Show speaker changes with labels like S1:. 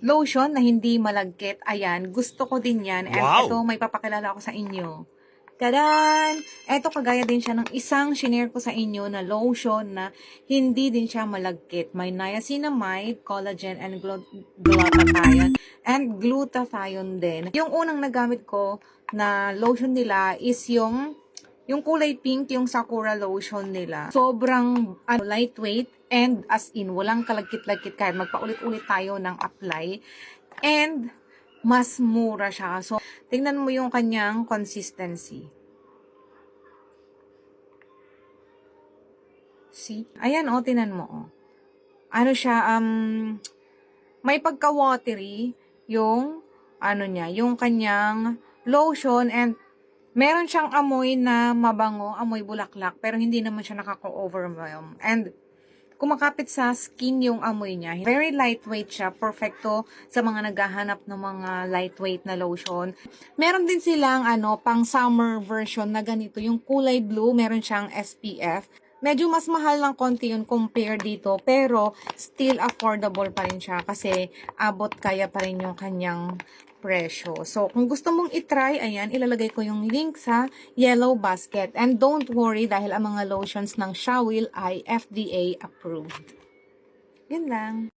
S1: lotion na hindi malagkit. Ayan, gusto ko din yan. And
S2: Wow!
S1: ito, may papakilala ako sa inyo. Tadan! Ito, kagaya din siya ng isang shinare ko sa inyo na lotion na hindi din siya malagkit. May niacinamide, collagen, and glutathione. And glutathione din. Yung unang nagamit ko na lotion nila is yung kulay pink, yung Sakura lotion nila. Sobrang lightweight and as in, walang kalagkit-lagkit kahit magpaulit-ulit tayo ng apply. And mas mura siya. So, tingnan mo yung kanyang consistency. See? Ayan, oh, tingnan mo, oh. Ano siya, may pagka-watery yung, niya, yung kanyang lotion and meron siyang amoy na mabango, amoy bulaklak, pero hindi naman siya nakaka-overwhelm. And kumakapit sa skin yung amoy niya. Very lightweight siya. Perfecto sa mga naghahanap ng mga lightweight na lotion. Meron din silang pang summer version na ganito. Yung kulay blue, meron siyang SPF. Medyo mas mahal ng konti yun compare dito, pero still affordable pa rin siya kasi abot kaya pa rin yung kanyang presyo. So, kung gusto mong itry, ayan, ilalagay ko yung link sa yellow basket. And don't worry dahil ang mga lotions ng Shawil ay FDA approved. Yun lang.